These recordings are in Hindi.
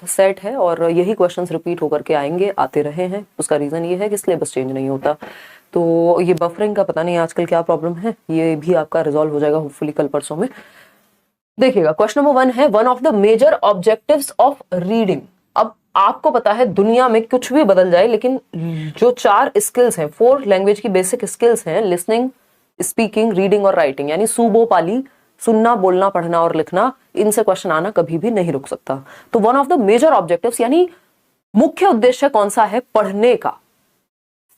सेट है और यही क्वेश्चंस रिपीट होकर के आएंगे, आते रहे हैं। उसका रीजन ये है कि सिलेबस चेंज नहीं होता। तो ये बफरिंग का पता नहीं आजकल क्या प्रॉब्लम है, ये भी आपका रिजॉल्व हो जाएगा होपफुली कल परसों में। देखिएगा क्वेश्चन नंबर 1 है, one of the major objectives of reading. अब आपको पता है दुनिया में कुछ भी बदल जाए, लेकिन जो 4 स्किल्स हैं, 4 लैंग्वेज की बेसिक स्किल्स हैं, लिसनिंग, स्पीकिंग, रीडिंग और राइटिंग, यानी सूबो पाली, सुनना, बोलना, पढ़ना और लिखना, इनसे क्वेश्चन आना कभी भी नहीं रुक सकता। तो one of the major objectives यानी मुख्य उद्देश्य कौन सा है पढ़ने का?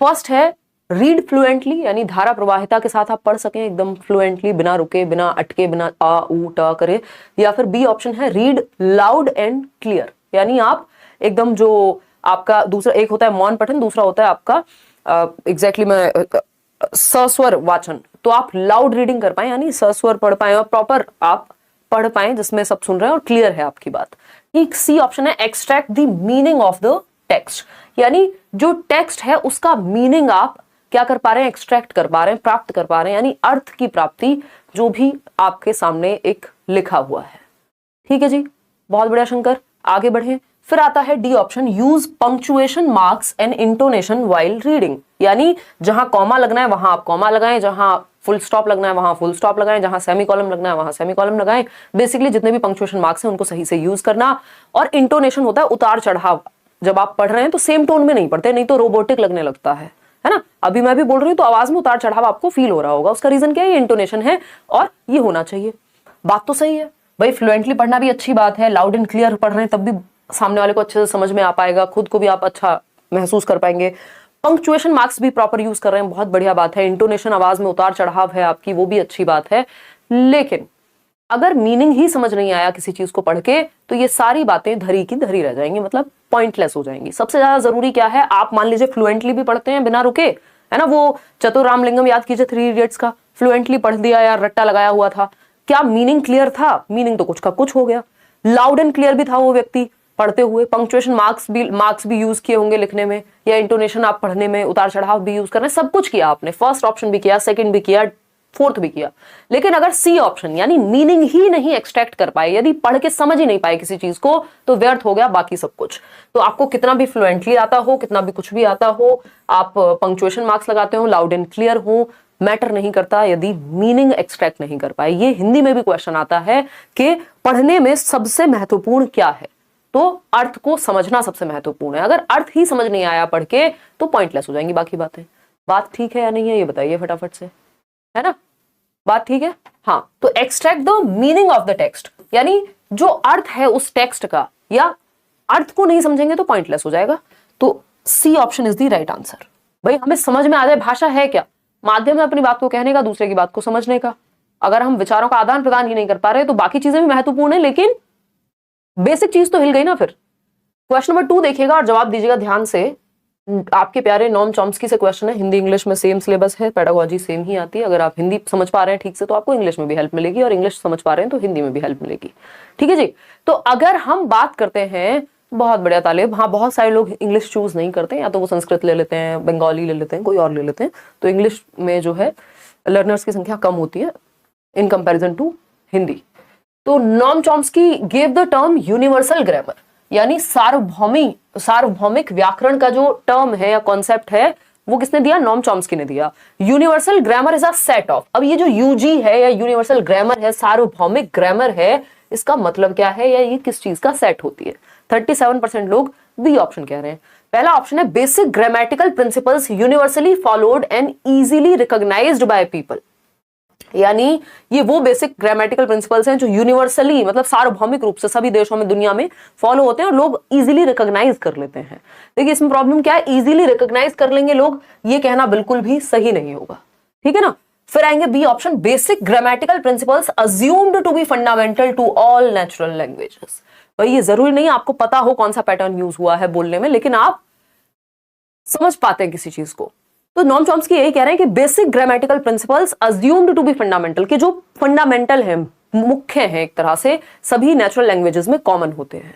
फर्स्ट है रीड फ्लुएंटली, यानी धारा प्रवाहिता के साथ आप पढ़ सकें एकदम फ्लुएंटली, बिना रुके, बिना अटके, बिना आ ऊ ट करे। या फिर बी ऑप्शन है रीड लाउड एंड क्लियर, यानी आप एकदम जो आपका दूसरा एक होता है मौन पठन, दूसरा होता है आपका एग्जैक्टली मैं सस्वर वाचन। तो आप लाउड रीडिंग कर पाए, यानी सस्वर पढ़ पाए और प्रॉपर आप पढ़ पाए जिसमें सब सुन रहे हैं और क्लियर है आपकी बात। ठीक सी ऑप्शन है extract the meaning of the text, यानी जो टेक्स्ट है उसका मीनिंग आप क्या कर पा रहे हैं, एक्सट्रैक्ट कर पा रहे हैं, प्राप्त कर पा रहे हैं, यानी अर्थ की प्राप्ति जो भी आपके सामने एक लिखा हुआ है। ठीक है जी, बहुत बढ़िया शंकर, आगे बढ़े। फिर आता है D option, use punctuation marks and intonation while reading, यानी जहां कॉमा लगना है वहां आप कॉमा लगाएं, जहां फुल स्टॉप लगना है वहां फुल स्टॉप लगाएं, जहां सेमी कॉलम लगना है वहां सेमी कॉलम लगाएं। बेसिकली जितने भी पंक्चुएशन मार्क्स हैं उनको सही से यूज करना। और इंटोनेशन होता है उतार चढ़ाव, जब आप पढ़ रहे हैं तो सेम टोन में नहीं पढ़ते, नहीं तो रोबोटिक लगने लगता है ना। अभी मैं भी बोल रही हूँ तो आवाज में उतार चढ़ाव आपको फील हो रहा होगा, उसका रीजन क्या है, ये इंटोनेशन है और ये होना चाहिए। बात तो सही है भाई, फ्लुएंटली पढ़ना भी अच्छी बात है, लाउड एंड क्लियर पढ़ रहे हैं तब भी सामने वाले को अच्छे से समझ में आ पाएगा, खुद को भी आप अच्छा महसूस कर पाएंगे। पंक्चुएशन मार्क्स भी प्रॉपर यूज कर रहे हैं, बहुत बढ़िया बात है। इंटोनेशन, आवाज में उतार चढ़ाव है आपकी, वो भी अच्छी बात है। लेकिन अगर मीनिंग ही समझ नहीं आया किसी चीज को पढ़ के तो ये सारी बातें धरी की धरी रह जाएंगी, मतलब पॉइंटलेस हो जाएंगी। सबसे ज्यादा जरूरी क्या है, आप मान लीजिए फ्लुएंटली भी पढ़ते हैं बिना रुके, है ना, वो चतुर रामलिंगम याद कीजिए 3 इडियट्स का, फ्लुएंटली पढ़ दिया यार, रट्टा लगाया हुआ था, क्या मीनिंग क्लियर था? मीनिंग तो कुछ का कुछ हो गया। लाउड एंड क्लियर भी था वो व्यक्ति पढ़ते हुए, पंक्चुएशन मार्क्स भी यूज किए होंगे लिखने में, या इंटोनेशन आप पढ़ने में उतार चढ़ाव भी यूज कर रहे हैं, सब कुछ किया आपने, फर्स्ट ऑप्शन भी किया, सेकंड भी किया, फोर्थ भी किया। लेकिन अगर सी ऑप्शन यानी मीनिंग ही नहीं एक्सट्रैक्ट कर पाए, यदि पढ़ के समझ ही नहीं पाए किसी चीज को, तो व्यर्थ हो गया बाकी सब कुछ। तो आपको कितना भी फ्लुएंटली आता हो, कितना भी कुछ भी आता हो, आप पंक्चुएशन मार्क्स लगाते हो, लाउड एंड क्लियर हो, मैटर नहीं करता यदि मीनिंग एक्सट्रैक्ट नहीं कर पाए। ये हिंदी में भी क्वेश्चन आता है कि पढ़ने में सबसे महत्वपूर्ण क्या है, तो अर्थ को समझना सबसे महत्वपूर्ण है। अगर अर्थ ही समझ नहीं आया पढ़ के तो पॉइंटलेस हो जाएंगी बाकी बातें। बात ठीक है या नहीं है ये बताइए फटाफट से, है ना, बात ठीक है? हाँ, तो extract the meaning of the text, यानी जो अर्थ है उस टेक्स्ट का, या अर्थ को नहीं समझेंगे तो पॉइंटलेस हो जाएगा। तो C option is the right answer. भाई हमें समझ में आ जाए, भाषा है क्या? माध्यम है अपनी बात को कहने का, दूसरे की बात को समझने का। अगर हम विचारों का आदान प्रदान ही नहीं कर पा रहे तो बाकी चीजें भी महत्वपूर्ण है, लेकिन बेसिक चीज तो हिल गई ना। फिर क्वेश्चन नंबर 2 देखिएगा और जवाब दीजिएगा ध्यान से। आपके प्यारे नॉम चॉम्स्की से क्वेश्चन है, हिंदी इंग्लिश में सेम सिलेबस है, पेडागोजी सेम ही आती है। अगर आप हिंदी समझ पा रहे हैं ठीक से तो आपको इंग्लिश में भी हेल्प मिलेगी, और इंग्लिश समझ पा रहे हैं तो हिंदी में भी हेल्प मिलेगी। ठीक है जी। तो अगर हम बात करते हैं, बहुत बढ़िया तालिब, हाँ बहुत सारे लोग इंग्लिश चूज नहीं करते, या तो वो संस्कृत ले लेते हैं, बंगाली ले लेते हैं, कोई और ले लेते हैं, तो इंग्लिश में जो है लर्नर्स की संख्या कम होती है इन कंपेरिजन टू हिंदी। तो Noam Chomsky gave the term universal grammar, यानी सार्वभौमिक व्याकरण का जो टर्म है या कॉन्सेप्ट है वो किसने दिया? नॉम चॉम्स्की ने दिया। Universal grammar is a set of, अब ये जो यूजी है या यूनिवर्सल ग्रामर है, सार्वभौमिक ग्रामर है, इसका मतलब क्या है, या ये किस चीज का सेट होती है? 37% लोग बी ऑप्शन कह रहे हैं। पहला ऑप्शन है basic grammatical principles universally followed and easily recognised by people, यानी ये वो बेसिक ग्रामेटिकल प्रिंसिपल्स हैं जो यूनिवर्सली मतलब सार्वभौमिक रूप से सभी देशों में दुनिया में फॉलो होते हैं और लोग इजीली रिकॉग्नाइज कर लेते हैं। देखिए इसमें प्रॉब्लम क्या है, इजीली रिकॉग्नाइज कर लेंगे लोग, ये कहना बिल्कुल भी सही नहीं होगा। ठीक है ना। फिर आएंगे B option, basic grammatical principles assumed to be fundamental to all natural languages. भाई ये जरूरी नहीं आपको पता हो कौन सा पैटर्न यूज हुआ है बोलने में, लेकिन आप समझ पाते हैं किसी चीज को। तो नॉम चॉम्स्की यही कह रहे हैं कि basic grammatical principles assumed to be fundamental, कि जो फंडामेंटल है, मुख्य है, एक तरह से सभी नेचुरल लैंग्वेजेस में कॉमन होते हैं।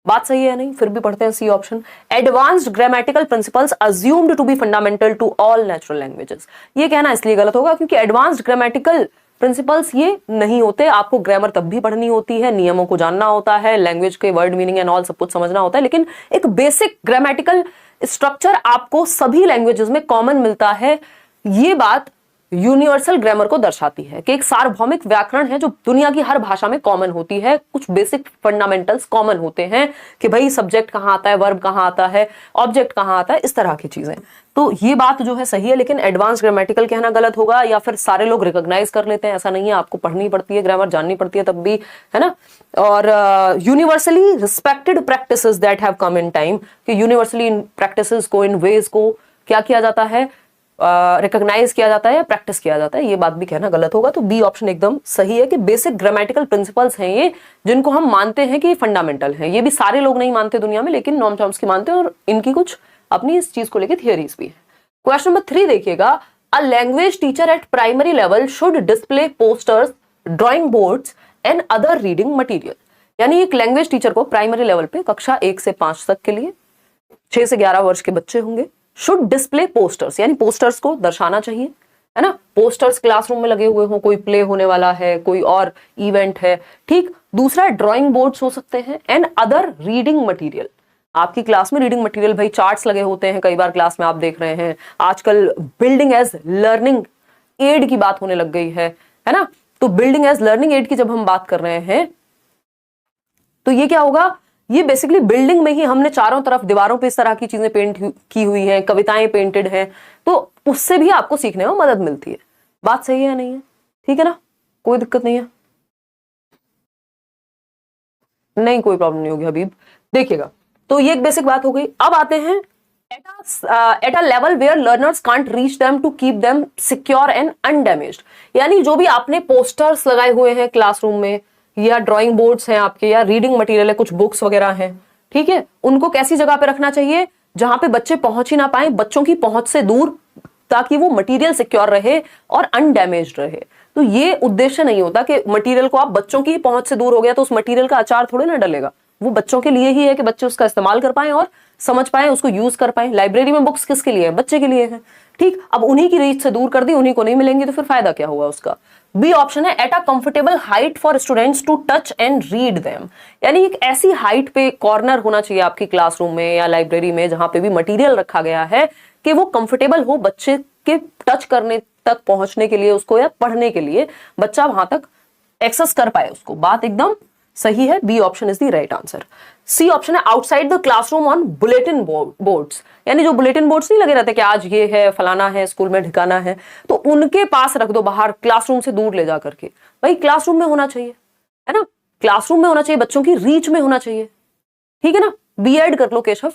बात सही है नहीं? फिर भी पढ़ते हैं C option, advanced grammatical principles assumed to be fundamental to all natural languages. ये कहना इसलिए गलत होगा क्योंकि एडवांस्ड ग्रामेटिकल प्रिंसिपल्स ये नहीं होते। आपको ग्रामर तब भी पढ़नी होती है, नियमों को जानना होता है, लैंग्वेज के वर्ड मीनिंग एंड ऑल सब कुछ समझना होता है, लेकिन एक बेसिक ग्रामेटिकल स्ट्रक्चर आपको सभी लैंग्वेजेस में कॉमन मिलता है। ये बात यूनिवर्सल ग्रामर को दर्शाती है कि एक सार्वभौमिक व्याकरण है जो दुनिया की हर भाषा में कॉमन होती है। कुछ बेसिक फंडामेंटल्स कॉमन होते हैं कि भाई सब्जेक्ट कहां आता है, वर्ब कहां आता है, ऑब्जेक्ट कहां आता है, इस तरह की चीजें। तो ये बात जो है सही है, लेकिन एडवांस ग्रामेटिकल कहना गलत होगा, या फिर सारे लोग रिकॉग्नाइज कर लेते हैं, ऐसा नहीं है। आपको पढ़नी पड़ती है ग्रामर, जाननी पड़ती है तब भी, है ना। और universally respected practices that have come in time, कि यूनिवर्सली इन प्रैक्टिसेस को, इन वेज को क्या किया जाता है, रिकॉग्नाइज किया जाता है या प्रैक्टिस किया जाता है, ये बात भी कहना गलत होगा। तो बी ऑप्शन एकदम सही है कि बेसिक ग्रामेटिकल प्रिंसिपल्स हैं ये, जिनको हम मानते हैं कि फंडामेंटल हैं। ये भी सारे लोग नहीं मानते दुनिया में, लेकिन नॉम चॉम्स्की मानते हैं, और इनकी कुछ अपनी इस चीज को लेकर थियरीज भी है। क्वेश्चन नंबर 3 देखिएगा, a language teacher at primary level should display posters, drawing boards and other reading material. यानी एक लैंग्वेज टीचर को प्राइमरी लेवल पे कक्षा 1 से 5 तक के लिए 6 से 11 वर्ष के बच्चे होंगे, शुड डिस्प्ले पोस्टर्स, यानी पोस्टर्स को दर्शाना चाहिए, है ना। पोस्टर्स क्लासरूम में लगे हुए हो, कोई प्ले होने वाला है, कोई और इवेंट है, ठीक। दूसरा ड्राइंग बोर्ड्स हो सकते हैं, एंड अदर रीडिंग मटेरियल। आपकी क्लास में रीडिंग मटेरियल, भाई चार्ट्स लगे होते हैं कई बार क्लास में, आप देख रहे हैं आजकल बिल्डिंग एज लर्निंग एड की बात होने लग गई है ना। तो बिल्डिंग एज लर्निंग एड की जब हम बात कर रहे हैं तो ये क्या होगा, ये बेसिकली बिल्डिंग में ही हमने चारों तरफ दीवारों पे इस तरह की चीजें पेंट की हुई हैं, कविताएं पेंटेड हैं, तो उससे भी आपको सीखने में मदद मिलती है। बात सही है या नहीं है, ठीक है ना, कोई दिक्कत नहीं है, नहीं कोई प्रॉब्लम नहीं होगी हबीब। देखिएगा, तो ये एक बेसिक बात हो गई। अब आते हैं at a level where learners can't reach them to keep them secure and undamaged. यानी जो भी आपने पोस्टर्स लगाए हुए हैं क्लासरूम में, या ड्राइंग बोर्ड्स हैं आपके, या रीडिंग मटेरियल है, कुछ बुक्स वगैरह हैं, ठीक है, उनको कैसी जगह पे रखना चाहिए, जहां पे बच्चे पहुंच ही ना पाए, बच्चों की पहुंच से दूर, ताकि वो मटेरियल सिक्योर रहे और अनडैमेज्ड रहे। तो ये उद्देश्य नहीं होता कि मटेरियल को आप बच्चों की पहुंच से दूर हो गया तो उस मटेरियल का अचार थोड़े ना डलेगा, वो बच्चों के लिए ही है कि बच्चे उसका इस्तेमाल कर पाए और समझ पाए, उसको यूज कर पाए। लाइब्रेरी में बुक्स किसके लिए है, बच्चे के लिए है, ठीक। अब उन्हीं की रीच से दूर कर दी, उन्हीं को नहीं मिलेंगी, तो फिर फायदा क्या हुआ उसका। बी ऑप्शन है at a comfortable height for students to touch and read them. यानी एक ऐसी हाइट पे कॉर्नर होना चाहिए आपकी क्लासरूम में या लाइब्रेरी में, जहां पे भी मटेरियल रखा गया है, कि वो कंफर्टेबल हो बच्चे के टच करने तक पहुंचने के लिए, उसको या पढ़ने के लिए, बच्चा वहां तक एक्सेस कर पाए उसको। बात एकदम सही है, B option is the right answer. C option है outside the classroom on bulletin boards. यानी जो बुलेटिन बोर्ड्स नहीं लगे रहते कि आज ये है, फलाना है, स्कूल में ठिकाना है, तो उनके पास रख दो बाहर, क्लासरूम से दूर ले जा करके। भाई क्लासरूम में होना चाहिए, है ना, क्लासरूम में होना चाहिए, बच्चों की रीच में होना चाहिए, ठीक है ना। बी एड कर लो केशव,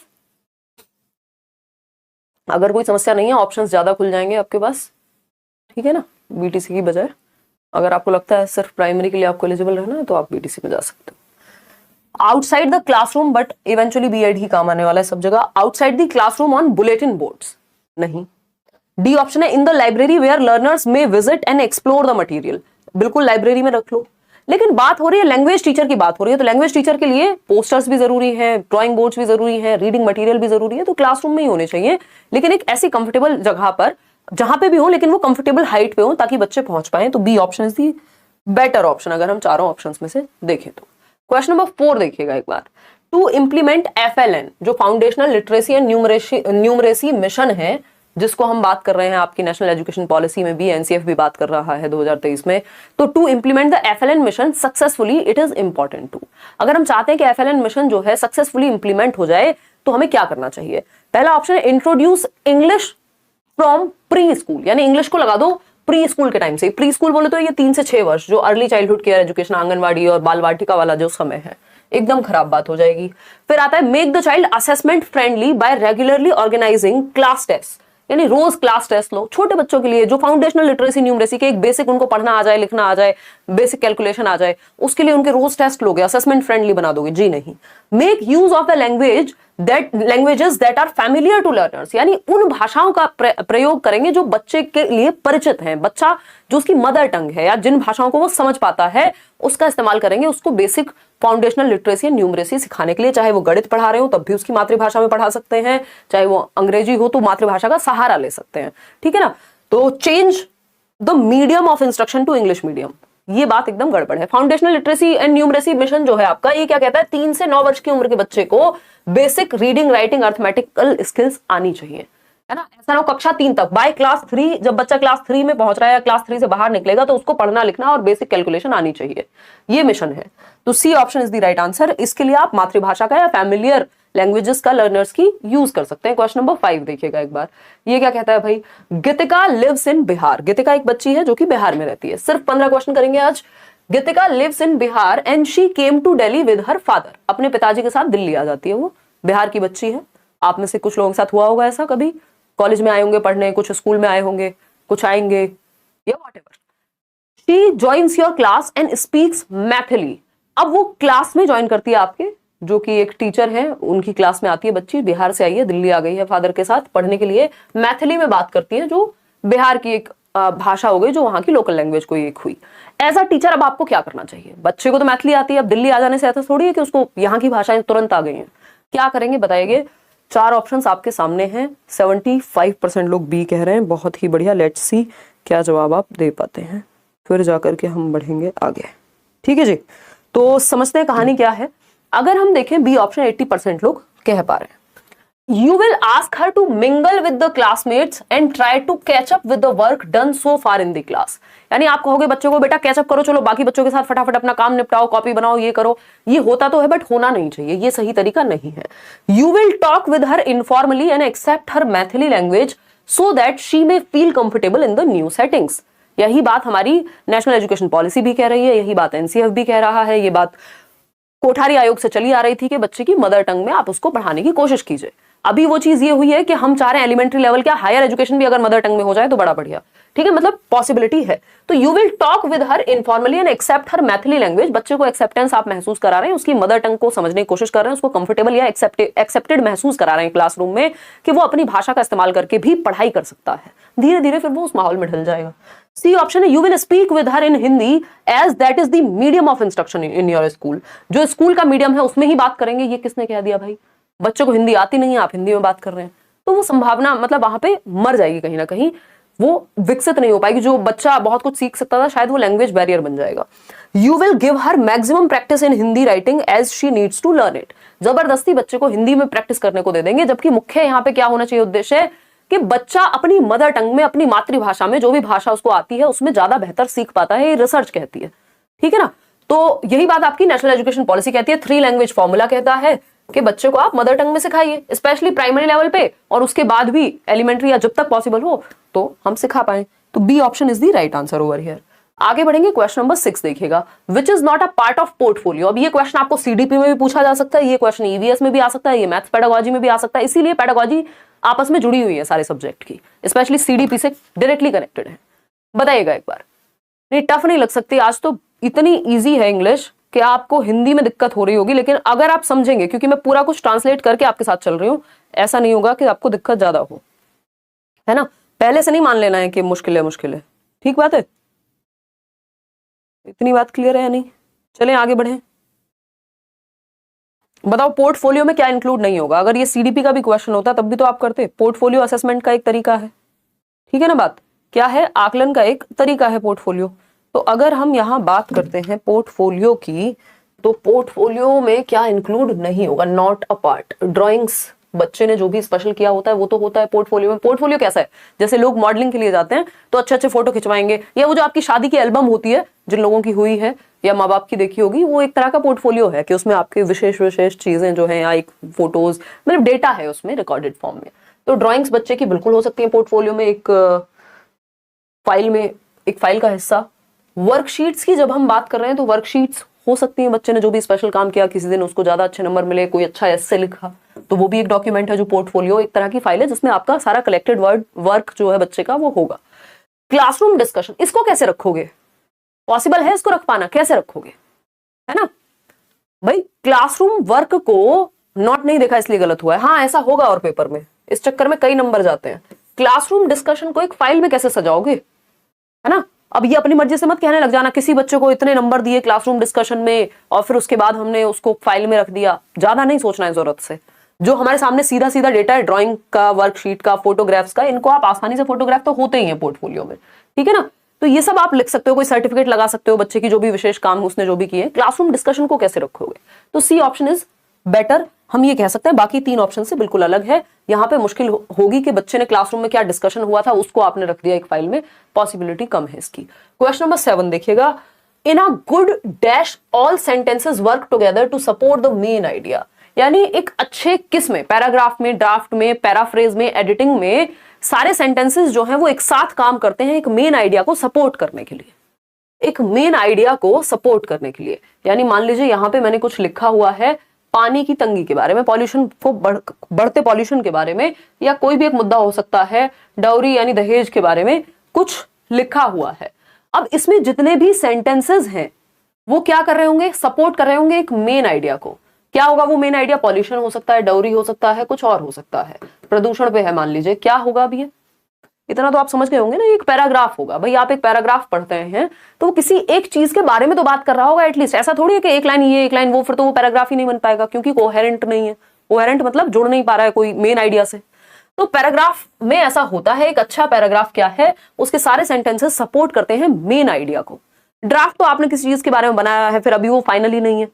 अगर कोई समस्या नहीं है, ऑप्शंस ज्यादा खुल जाएंगे आपके पास, ठीक है ना, बीटीसी की बजाय। अगर आपको लगता है सिर्फ प्राइमरी के लिए आपको एलिजिबल रहना है तो आप बीटीसी में जा सकते हो। Outside the classroom, but eventually BEd ही काम आने वाला है सब जगह। Outside the classroom on bulletin boards नहीं। डी ऑप्शन है in the library where learners may visit and explore the material. बिल्कुल लाइब्रेरी में रख लो, लेकिन बात हो रही है लैंग्वेज टीचर की, बात हो रही है तो लैंग्वेज टीचर के लिए पोस्टर्स भी जरूरी है, ड्राइंग बोर्ड्स भी जरूरी है, रीडिंग मटेरियल भी जरूरी है, तो क्लासरूम में ही होने चाहिए, लेकिन एक ऐसी कंफर्टेबल जगह पर जहां पे भी हो, लेकिन वो कंफर्टेबल हाइट पे हो ताकि बच्चे पहुंच पाए। तो B option is the better option अगर हम चारों ऑप्शंस में से देखें तो। क्वेश्चन नंबर 4 देखिएगा एक बार। टू इंप्लीमेंट FLN, जो foundational literacy and numeracy mission है, जिसको हम बात कर रहे हैं आपकी नेशनल एजुकेशन पॉलिसी में भी, NCF भी बात कर रहा है 2023 में। तो to implement the FLN mission successfully it is important to. अगर हम चाहते हैं कि FLN मिशन जो है सक्सेसफुली इंप्लीमेंट हो जाए तो हमें क्या करना चाहिए। पहला ऑप्शन है introduce English from pre school, यानी इंग्लिश को लगा दो प्री स्कूल के टाइम से। प्री स्कूल बोले तो ये 3 से 6 वर्ष, जो early childhood care education, anganwadi और बाल वाटिका वाला जो समय है, एकदम खराब बात हो जाएगी। फिर आता है make the child assessment friendly by regularly organising class test, यानी रोज क्लास टेस्ट लो छोटे बच्चों के लिए, जो फाउंडेशनल लिटरेसी न्यूमरेसी के एक बेसिक उनको पढ़ना आ जाए, लिखना आ जाए, बेसिक कैलकुलेशन आ जाए, उसके लिए उनके रोज टेस्ट लोगे, असेसमेंट फ्रेंडली बना दोगे जी नहीं। Make use of the languages that are familiar to learners, यानी उन भाषाओं का प्रयोग करेंगे जो बच्चे के लिए परिचित हैं। बच्चा जो उसकी मदर टंग है या जिन भाषाओं को वो समझ पाता है उसका इस्तेमाल करेंगे, उसको basic foundational literacy and numeracy सिखाने के लिए। चाहे वो गणित पढ़ा रहे हो तब भी उसकी मातृभाषा में पढ़ा सकते हैं, चाहे वो अंग्रेजी हो तो मातृभाषा का सहारा ले सकते हैं, ठीक है ना। तो change the medium of instruction to English medium. ये बात एकदम गड़बड़ है। Foundational literacy and numeracy mission जो है आपका, ये क्या कहता है, 3 से 9 वर्ष की उम्र के बच्चे को basic reading writing arithmetical skills आनी चाहिए, है ना। ऐसा ना हो कक्षा 3 तक, बाय क्लास 3 जब बच्चा क्लास 3 में पहुंच रहा है या क्लास 3 से बाहर निकलेगा तो उसको पढ़ना लिखना और बेसिक कैलकुलेशन आनी चाहिए। ये मिशन है। तो C option is the right answer. इसके लिए आप मातृभाषा का या फैमिलियर लैंग्वेजेस का लर्नर्स की यूज कर सकते हैं। क्वेश्चन नंबर 5 देखिएगा एक बार। ये क्या कहता है भाई, गीतिका लिव्स इन बिहार। गीतिका एक बच्ची है जो कि बिहार में रहती है। सिर्फ 15 क्वेश्चन करेंगे आज। Geetika lives in Bihar and she came to Delhi with her father. अपने पिताजी के साथ दिल्ली आ जाती है। वो बिहार की बच्ची है। आप में से कुछ लोगों के साथ हुआ होगा ऐसा, कभी कॉलेज में आए होंगे पढ़ने, कुछ स्कूल में आए होंगे, कुछ आएंगे या whatever. She joins your class and speaks Maithili. अब वो क्लास में ज्वाइन करती है आपके, जो कि एक टीचर है, उनकी क्लास में आती है बच्ची, बिहार से आई है, दिल्ली आ गई है फादर के साथ पढ़ने के लिए, मैथिली में बात करती है जो बिहार की एक भाषा हो गई, जो वहां की लोकल लैंग्वेज कोई एक हुई। एज अ टीचर अब आपको क्या करना चाहिए? बच्चे को तो मैथिली आती है, अब दिल्ली आ जाने से ऐसा थोड़ी है कि उसको यहाँ की भाषाएं तुरंत आ गई हैं। क्या करेंगे बताइए? 4 ऑप्शंस आपके सामने हैं। 75% लोग बी कह रहे हैं। बहुत ही बढ़िया। लेट्स सी क्या जवाब आप दे पाते हैं, फिर जाकर के हम बढ़ेंगे आगे। ठीक है जी, तो समझते हैं कहानी क्या है। अगर हम देखें बी ऑप्शन 80% लोग कह पा रहे हैं। You will ask her to mingle with the classmates and try to catch up with the work done so far in the class। यानी आप कहोगे बच्चों को बेटा कैचअप करो, चलो बाकी बच्चों के साथ फटाफट अपना काम निपटाओ, कॉपी बनाओ, ये करो। ये होता तो है बट होना नहीं चाहिए, ये सही तरीका नहीं है। You will talk with her informally and accept her Maithili language so that she may feel comfortable in the new settings। यही बात हमारी नेशनल एजुकेशन पॉलिसी भी कह रही है, यही बात एनसीएफ भी कह रहा है, ये बात कोठारी आयोग से चली आ रही थी कि बच्चे की मदर टंग में आप उसको पढ़ाने की कोशिश कीजिए। अभी वो चीज ये हुई है कि हम चाह रहे हैं एलिमेंट्री लेवल क्या, हायर एजुकेशन भी अगर मदर टंग में हो जाए तो बड़ा बढ़िया। ठीक है, मतलब पॉसिबिलिटी है। तो you will talk with her informally and accept her Maithili language. बच्चे को एक्सेप्टेंस आप महसूस करा रहे हैं, उसकी मदर टंग को समझने की कोशिश कर रहे हैं, उसको कंफर्टेबल या एक्सेप्टेड महसूस करा रहे हैं क्लासरूम में, कि वो अपनी भाषा का इस्तेमाल करके भी पढ़ाई कर सकता है। धीरे धीरे फिर वो उस माहौल में ढल जाएगा। सी ऑप्शन है, you will speak with her in Hindi as that is the medium of instruction in your school. जो स्कूल का मीडियम है उसमें ही बात करेंगे। ये किसने कह दिया भाई? बच्चों को हिंदी आती नहीं है, आप हिंदी में बात कर रहे हैं, तो वो संभावना मतलब वहां पे मर जाएगी कहीं ना कहीं, वो विकसित नहीं हो पाएगी। जो बच्चा बहुत कुछ सीख सकता था शायद वो लैंग्वेज बैरियर बन जाएगा। You will give her maximum practice in Hindi writing as she needs to learn it. जबरदस्ती बच्चे को हिंदी में प्रैक्टिस करने को दे देंगे, जबकि मुख्य यहाँ पे क्या होना चाहिए उद्देश्य, कि बच्चा अपनी मदर टंग में, अपनी मातृभाषा में, जो भी भाषा उसको आती है उसमें ज्यादा बेहतर सीख पाता है। ये रिसर्च कहती है। ठीक है ना, तो यही बात आपकी नेशनल एजुकेशन पॉलिसी कहती है। 3 लैंग्वेज फॉर्मूला कहता है कि बच्चे को आप मदर टंग में सिखाइए, स्पेशली प्राइमरी लेवल पे, और उसके बाद भी एलिमेंट्री या जब तक पॉसिबल हो तो हम सिखा पाए। तो B option is the right answer over here. आगे बढ़ेंगे, क्वेश्चन नंबर 6 देखिएगा, which is not a part of portfolio. अब ये क्वेश्चन आपको सीडीपी में भी पूछा जा सकता है, ये क्वेश्चन ईवीएस में भी आ सकता है, ये मैथ्स पेडागोजी में भी आ सकता है। इसीलिए पेडागोजी आपस में जुड़ी हुई है सारे सब्जेक्ट की, स्पेशली सीडीपी से डायरेक्टली कनेक्टेड है। बताइएगा एक बार, नहीं टफ नहीं लग सकती। आज तो इतनी ईजी है इंग्लिश कि आपको हिंदी में दिक्कत हो रही होगी, लेकिन अगर आप समझेंगे, क्योंकि मैं पूरा कुछ ट्रांसलेट करके आपके साथ चल रही हूं, ऐसा नहीं होगा कि आपको दिक्कत ज्यादा हो, है ना। पहले से नहीं मान लेना है कि मुश्किल है, मुश्किल है। ठीक बात है, इतनी बात क्लियर है या नहीं? चलें आगे बढ़ें। बताओ पोर्टफोलियो में क्या इंक्लूड नहीं होगा? अगर ये सीडीपी का भी क्वेश्चन होता तब भी तो आप करते। पोर्टफोलियो असेसमेंट का एक तरीका है, ठीक है ना। बात क्या है, आकलन का एक तरीका है पोर्टफोलियो। तो अगर हम यहाँ बात करते हैं पोर्टफोलियो की, तो पोर्टफोलियो में क्या इंक्लूड नहीं होगा? Not a part. ड्राइंग्स बच्चे ने जो भी स्पेशल किया होता है वो तो होता है पोर्टफोलियो में। पोर्टफोलियो कैसा है, जैसे लोग मॉडलिंग के लिए जाते हैं तो अच्छे अच्छे फोटो खिंचवाएंगे, या वो जो आपकी शादी की एल्बम होती है जिन लोगों की हुई है या माँ बाप की देखी होगी, वो एक तरह का पोर्टफोलियो है कि उसमें आपके विशेष विशेष चीजें जो है, या एक फोटोज मतलब डेटा है उसमें रिकॉर्डेड फॉर्म में। तो ड्राइंग्स बच्चे की बिल्कुल हो सकती है पोर्टफोलियो में, एक फाइल में, एक फाइल का हिस्सा। वर्कशीट्स की जब हम बात कर रहे हैं तो वर्कशीट्स हो सकती है बच्चे ने जो भी स्पेशल काम किया, किसी दिन उसको ज्यादा अच्छे नंबर मिले, कोई अच्छा एस्से लिखा, तो वो भी एक डॉक्यूमेंट है। जो पोर्टफोलियो एक तरह की फाइल है जिसमें आपका सारा कलेक्टेड वर्क जो है बच्चे का वो होगा। क्लासरूम डिस्कशन, इसको कैसे रखोगे? पॉसिबल है इसको रख पाना? कैसे रखोगे, है ना भाई। क्लासरूम वर्क को नोट नहीं देखा इसलिए गलत हुआ है, हाँ ऐसा होगा और पेपर में, इस चक्कर में कई नंबर जाते हैं। क्लासरूम डिस्कशन को एक फाइल में कैसे सजाओगे, है ना। अब ये अपनी मर्जी से मत कहने लग जाना किसी बच्चे को इतने नंबर दिए क्लासरूम डिस्कशन में और फिर उसके बाद हमने उसको फाइल में रख दिया। ज्यादा नहीं सोचना है जरूरत से। जो हमारे सामने सीधा सीधा डेटा है ड्राइंग का, वर्कशीट का, फोटोग्राफ्स का, इनको आप आसानी से, फोटोग्राफ तो होते ही हैं पोर्टफोलियो में, ठीक है ना। तो ये सब आप लिख सकते हो, कोई सर्टिफिकेट लगा सकते हो बच्चे की जो भी विशेष काम उसने जो भी किए। क्लासरूम डिस्कशन को कैसे रखोगे, तो सी ऑप्शन इज बेटर, हम ये कह सकते हैं। बाकी 3 ऑप्शन से बिल्कुल अलग है। यहाँ पे मुश्किल होगी कि बच्चे ने क्लासरूम में क्या डिस्कशन हुआ था उसको आपने रख दिया एक फाइल में, पॉसिबिलिटी कम है इसकी। क्वेश्चन नंबर 7 देखिएगा, in a good dash all sentences work together to support the main idea. यानी एक अच्छे किस में, पैराग्राफ में, ड्राफ्ट में, पैराफ्रेज में, एडिटिंग में, सारे सेंटेंसेस जो हैं वो एक साथ काम करते हैं एक मेन आइडिया को सपोर्ट करने के लिए, एक मेन आइडिया को सपोर्ट करने के लिए। यानी मान लीजिए यहां पे मैंने कुछ लिखा हुआ है पानी की तंगी के बारे में, पॉल्यूशन को बढ़ते पॉल्यूशन के बारे में, या कोई भी एक मुद्दा हो सकता है डाउरी यानी दहेज के बारे में कुछ लिखा हुआ है। अब इसमें जितने भी सेंटेंसेस हैं वो क्या कर रहे होंगे, सपोर्ट कर रहे होंगे एक मेन आइडिया को। क्या होगा वो मेन आइडिया, पॉल्यूशन हो सकता है, डाउरी हो सकता है, कुछ और हो सकता है, प्रदूषण पे है मान लीजिए, क्या होगा अभी इतना तो आप समझ गए होंगे ना। एक पैराग्राफ होगा, भाई आप एक पैराग्राफ पढ़ते हैं तो वो किसी एक चीज के बारे में तो बात कर रहा होगा एटलीस्ट। ऐसा थोड़ी है कि एक लाइन ये एक लाइन वो, फिर तो वो पैराग्राफ ही नहीं बन पाएगा क्योंकि कोहेरेंट नहीं है। कोहेरेंट मतलब जुड़ नहीं पा रहा है कोई मेन आइडिया से। तो पैराग्राफ में ऐसा होता है, एक अच्छा पैराग्राफ क्या है, उसके सारे सेंटेंसेस सपोर्ट करते हैं मेन आइडिया को। ड्राफ्ट तो आपने किसी चीज के बारे में बनाया है, फिर अभी वो फाइनली नहीं है,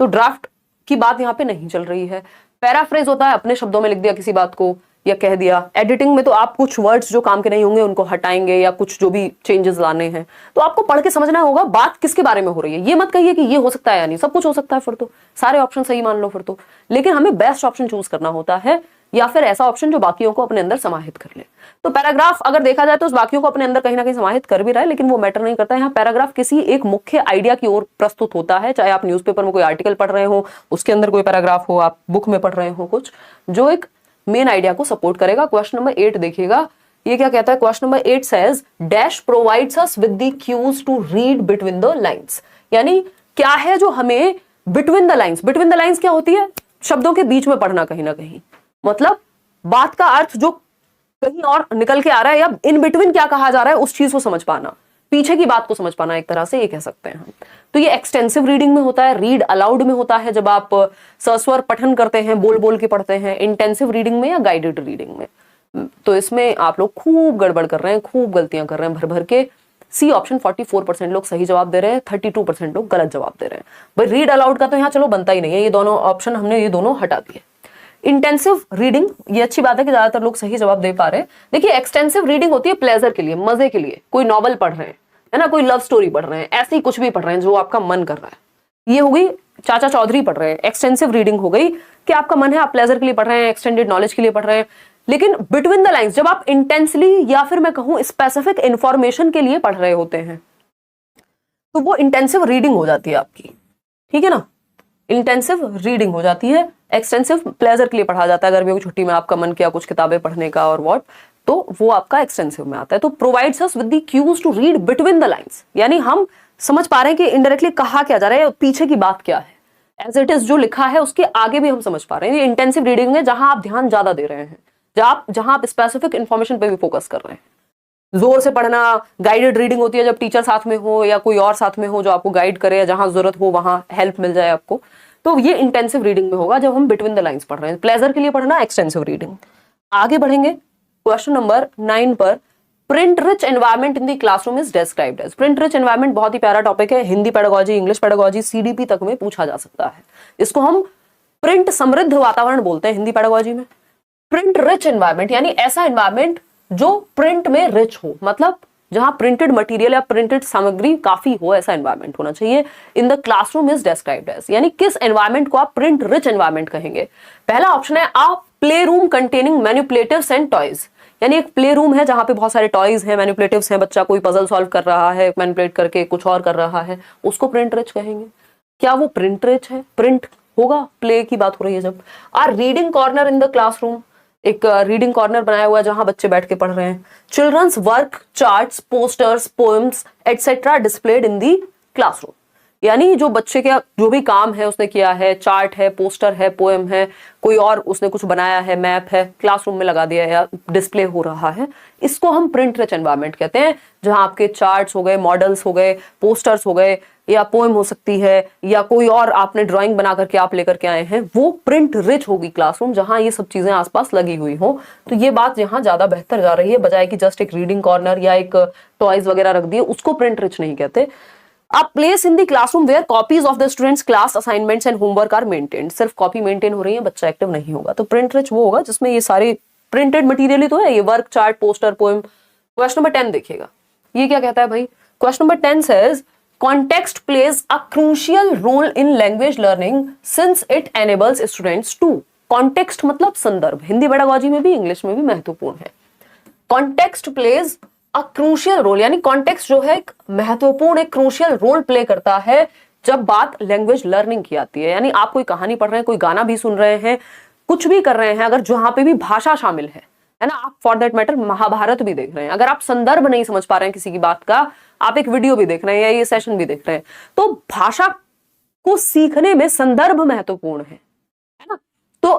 तो ड्राफ्ट की बात यहाँ पे नहीं चल रही है। पैराफ्रेज होता है अपने शब्दों में लिख दिया किसी बात को या कह दिया। एडिटिंग में तो आप कुछ वर्ड्स जो काम के नहीं होंगे उनको हटाएंगे या कुछ जो भी चेंजेस लाने हैं, तो आपको पढ़ के समझना होगा बात किसके बारे में हो रही है। ये मत कहिए कि ये हो सकता है या नहीं, सब कुछ हो सकता है, फिर तो सारे ऑप्शन सही मान लो फिर तो। लेकिन हमें बेस्ट ऑप्शन चूज करना होता है या फिर ऐसा ऑप्शन जो बाकियों को अपने अंदर समाहित कर ले। तो पैराग्राफ अगर देखा जाए तो उस बाकियों को अपने अंदर कहीं ना कहीं समाहित कर भी रहा है, लेकिन वो मैटर नहीं करता है। यहाँ पैराग्राफ किसी एक मुख्य आइडिया की ओर प्रस्तुत होता है, चाहे आप न्यूज़पेपर में कोई आर्टिकल पढ़ रहे हो उसके अंदर कोई पैराग्राफ हो, आप बुक में पढ़ रहे हो कुछ, जो एक मेन आइडिया को सपोर्ट करेगा। क्वेश्चन नंबर 8 देखिएगा, ये क्या कहता है। Question number 8 says dash provides us with the cues to read between the lines. यानी क्या है जो हमें between the lines, between the lines क्या होती है, शब्दों के बीच में पढ़ना कहीं ना कहीं, मतलब बात का अर्थ जो कहीं और निकल के आ रहा है या इन बिटवीन क्या कहा जा रहा है उस चीज को समझ पाना, पीछे की बात को समझ पाना, एक तरह से ये कह सकते हैं हम। तो ये एक्सटेंसिव रीडिंग में होता है, रीड अलाउड में होता है जब आप सस्वर पठन करते हैं, बोल बोल के पढ़ते हैं, इंटेंसिव रीडिंग में या गाइडेड रीडिंग में। तो इसमें आप लोग खूब गड़बड़ कर रहे हैं, खूब गलतियां कर रहे हैं भर भर के। सी ऑप्शन 44% लोग सही जवाब दे रहे हैं, 32% लोग गलत जवाब दे रहे हैं। भाई रीड अलाउड का तो यहाँ चलो बनता ही नहीं है, ये दोनों ऑप्शन हमने ये दोनों हटा दिए। इंटेंसिव रीडिंग, ये अच्छी बात है कि ज्यादातर लोग सही जवाब दे पा रहे हैं। देखिए एक्सटेंसिव रीडिंग होती है प्लेजर के लिए, मजे के लिए, कोई नॉवल पढ़ रहे हैं है ना, कोई लव स्टोरी पढ़ रहे हैं, ऐसे ही कुछ भी पढ़ रहे हैं जो आपका मन कर रहा है, ये हो गई चाचा चौधरी पढ़ रहे हैं। एक्सटेंसिव रीडिंग हो गई कि आपका मन है, आप प्लेजर के लिए पढ़ रहे हैं, एक्सटेंडेड नॉलेज के लिए पढ़ रहे हैं। लेकिन बिटवीन द लाइंस जब आप इंटेंसली या फिर मैं कहूं स्पेसिफिक इंफॉर्मेशन के लिए पढ़ रहे होते हैं तो वो इंटेंसिव रीडिंग हो जाती है आपकी, ठीक है ना, इंटेंसिव रीडिंग हो जाती है। एक्सटेंसिव प्लेजर के लिए पढ़ा जाता है, गर्मियों की छुट्टी में आपका मन किया कुछ किताबें पढ़ने का और व्हाट, तो वो आपका एक्सटेंसिव में आता है। तो provides us with the cues to read between the lines, यानी हम समझ पा रहे हैं कि इनडायरेक्टली कहा क्या जा रहा है, पीछे की बात क्या है, एज इट इज जो लिखा है उसके आगे भी हम समझ पा रहे हैं। ये इंटेंसिव रीडिंग है जहां आप ध्यान ज्यादा दे रहे हैं, जहां आप स्पेसिफिक इंफॉर्मेशन पे भी फोकस कर रहे हैं। जोर से पढ़ना गाइडेड रीडिंग होती है जब टीचर साथ में हो या कोई और साथ में हो जो आपको गाइड करे, या जहां जरूरत हो वहां हेल्प मिल जाए आपको, तो ये इंटेंसिव रीडिंग में होगा जब हम बिटवीन द लाइंस पढ़ रहे हैं। प्लेजर के लिए पढ़ना एक्सटेंसिव रीडिंग। आगे बढ़ेंगे क्वेश्चन नंबर 9 पर, print rich environment in the classroom is described as. Print rich environment बहुत ही प्यारा टॉपिक है, Hindi pedagogy, English pedagogy, CDP तक में पूछा जा सकता है। इसको हम प्रिंट समृद्ध वातावरण बोलते हैं हिंदी पेडागोजी में। प्रिंट रिच एनवायरनमेंट यानी ऐसा एनवायरनमेंट जो प्रिंट में रिच हो, मतलब जहां प्रिंटेड मटेरियल या प्रिंटेड सामग्री काफी हो, ऐसा एनवायरनमेंट होना चाहिए। In the classroom is described as, यानी किस एनवायरनमेंट को आप प्रिंट रिच एनवायरनमेंट कहेंगे। पहला ऑप्शन है a play room containing manipulatives and toys, यानी एक प्ले रूम है जहां पे बहुत सारे टॉयज हैं, मैनिपुलेटिव्स हैं, बच्चा कोई पजल सॉल्व कर रहा है, मैनिपुलेट करके कुछ और कर रहा है, उसको प्रिंट रिच कहेंगे। क्या वो प्रिंट रिच है? प्रिंट होगा, प्ले की बात हो रही है जब। Or reading corner in the classroom, एक रीडिंग कॉर्नर बनाया हुआ है जहां बच्चे बैठ के पढ़ रहे हैं। Children's work, charts, posters, poems etcetera displayed in the classroom, यानी जो बच्चे का जो भी काम है उसने किया है, चार्ट है, पोस्टर है, पोएम है, कोई और उसने कुछ बनाया है, मैप है, क्लासरूम में लगा दिया या डिस्प्ले हो रहा है, इसको हम प्रिंट रिच एनवायरनमेंट कहते हैं, जहां आपके चार्ट्स हो गए, मॉडल्स हो गए, पोस्टर्स हो गए, या पोएम हो सकती है, या कोई और आपने ड्राइंग बना करके आप लेकर के आए हैं, वो प्रिंट रिच होगी क्लासरूम, जहां ये सब चीजें आसपास लगी हुई हो। तो ये बात यहाँ ज्यादा बेहतर जा रही है, बजाय कि जस्ट एक रीडिंग कॉर्नर या एक टॉयज वगैरह रख दिए, उसको प्रिंट रिच नहीं कहते। A place in the classroom where copies of the students' class assignments and homework are maintained। सिर्फ कॉपी मेंटेन हो रही है, बच्चा एक्टिव नहीं होगा। तो प्रिंट रिच वो होगा जिसमें ये सारे प्रिंटेड मटेरियल ही तो है, ये work, chart, poster, poem. Question number 10 देखिएगा, ये क्या कहता है भाई। Question number 10 says context plays a crucial role in language learning since it enables students to। Context मतलब संदर्भ, हिंदी पेडागोजी में भी इंग्लिश में भी महत्वपूर्ण है। Context plays a crucial role, यानी कॉन्टेक्स्ट जो है एक महत्वपूर्ण, एक क्रूशियल रोल प्ले करता है जब बात लैंग्वेज लर्निंग की आती है। यानी आप कोई कहानी पढ़ रहे हैं, कोई गाना भी सुन रहे हैं, कुछ भी कर रहे हैं, अगर जहां पे भी भाषा शामिल है ना, आप फॉर दैट मैटर महाभारत भी देख रहे हैं, अगर आप संदर्भ नहीं समझ पा रहे हैं किसी की बात का, आप एक वीडियो भी देख रहे हैं या ये सेशन भी देख रहे हैं, तो भाषा को सीखने में संदर्भ महत्वपूर्ण है ना। तो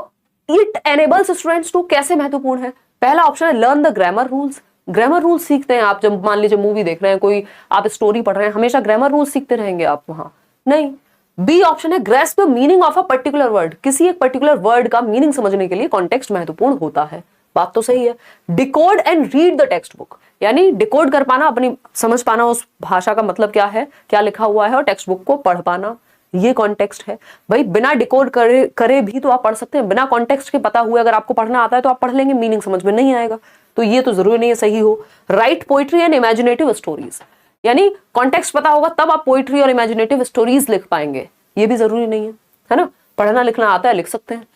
इट एनेबल्स स्टूडेंट्स टू कैसे महत्वपूर्ण है। पहला ऑप्शन है learn the grammar rules. Grammar rules सीखते हैं आप, जब मान लीजिए मूवी देख रहे हैं, कोई आप स्टोरी पढ़ रहे हैं, हमेशा ग्रामर रूल्स सीखते रहेंगे आप वहां? नहीं। बी ऑप्शन है grasp the meaning of a particular word. किसी एक पर्टिकुलर वर्ड का मीनिंग समझने के लिए कॉन्टेक्स्ट महत्वपूर्ण होता है। बात तो सही है। Decode and read the text book, यानी डिकोड कर पाना, अपनी समझ पाना उस भाषा का मतलब क्या है, क्या लिखा हुआ है, और टेक्स्ट बुक को पढ़ पाना, ये कॉन्टेक्स्ट है भाई। बिना डिकोड करे भी तो आप पढ़ सकते हैं, बिना कॉन्टेक्स्ट के पता हुए अगर आपको पढ़ना आता है तो आप पढ़ लेंगे, मीनिंग समझ में नहीं आएगा, तो ये तो जरूरी नहीं है सही हो। Right poetry and imaginative stories, यानी कॉन्टेक्स्ट पता होगा तब आप पोइट्री और इमेजिनेटिव स्टोरीज लिख पाएंगे, ये भी जरूरी नहीं है ना। पढ़ना लिखना आता है, लिख सकते हैं।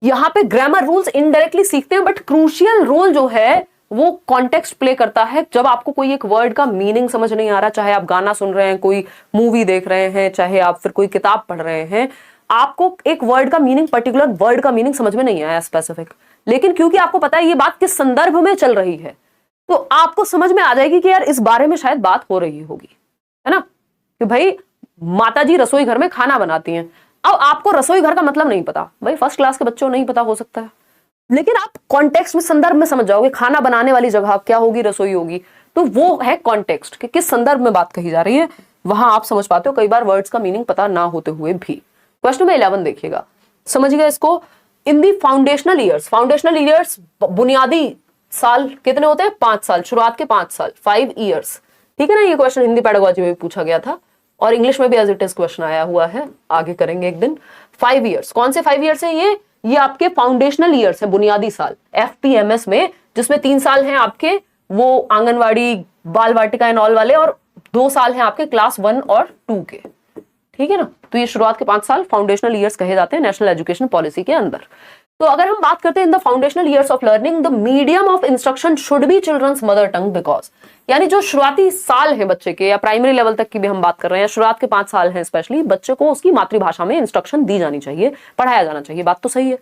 यहाँ पे ग्रामर रूल्स इनडायरेक्टली सीखते हैं, बट क्रूशियल रोल जो है वो कॉन्टेक्स्ट प्ले करता है। जब आपको कोई एक वर्ड का मीनिंग समझ नहीं आ रहा, चाहे आप गाना सुन रहे हैं, कोई मूवी देख रहे हैं, चाहे आप फिर कोई किताब पढ़ रहे हैं, आपको एक वर्ड का मीनिंग, पर्टिकुलर वर्ड का मीनिंग समझ में नहीं आया स्पेसिफिक, लेकिन क्योंकि आपको पता है ये बात किस संदर्भ में चल रही है, तो आपको समझ में आ जाएगी कि यार इस बारे में शायद बात हो रही होगी, है ना। कि भाई माताजी रसोई घर में खाना बनाती हैं, अब आपको रसोई घर का मतलब नहीं पता, भाई फर्स्ट क्लास के बच्चों नहीं पता हो सकता है, लेकिन आप कॉन्टेक्स्ट में, संदर्भ में समझ जाओगे, खाना बनाने वाली जगह क्या होगी, रसोई होगी, तो वो है कॉन्टेक्स्ट कि किस संदर्भ में बात कही जा रही है, वहां आप समझ पाते हो कई बार वर्ड्स का मीनिंग पता ना होते हुए भी। क्वेश्चन नंबर 11 देखिएगा, समझिएगा इसको। इन दी फाउंडेशनल ईयर्स, फाउंडेशनल ईयर्स बुनियादी साल कितने होते हैं? 5 साल, शुरुआत के 5 साल, 5 ईयर्स, ठीक है ना। ये क्वेश्चन हिंदी पेडागोजी में भी पूछा गया था और इंग्लिश में भी एज इट इज क्वेश्चन आया हुआ है, आगे करेंगे एक दिन। 5 ईयर्स, कौन से 5 ईयर्स है ये आपके फाउंडेशनल ईयर्स है, बुनियादी साल FPMS में, जिसमें 3 साल हैं आपके वो आंगनवाड़ी, बाल वाटिका एंड ऑल वाले, और 2 साल हैं आपके क्लास 1 और 2 के, ठीक है ना। तो ये शुरुआत के 5 साल फाउंडेशनल ईयर्स कहे जाते हैं नेशनल एजुकेशन पॉलिसी के अंदर। तो अगर हम बात करते हैं in the foundational years of learning, the medium of instruction should be children's mother tongue, because यानी जो शुरुआती साल है बच्चे के, या प्राइमरी लेवल तक की भी हम बात कर रहे हैं, शुरुआत के 5 साल हैं स्पेशली, बच्चे को उसकी मातृभाषा में इंस्ट्रक्शन दी जानी चाहिए, पढ़ाया जाना चाहिए, बात तो सही है।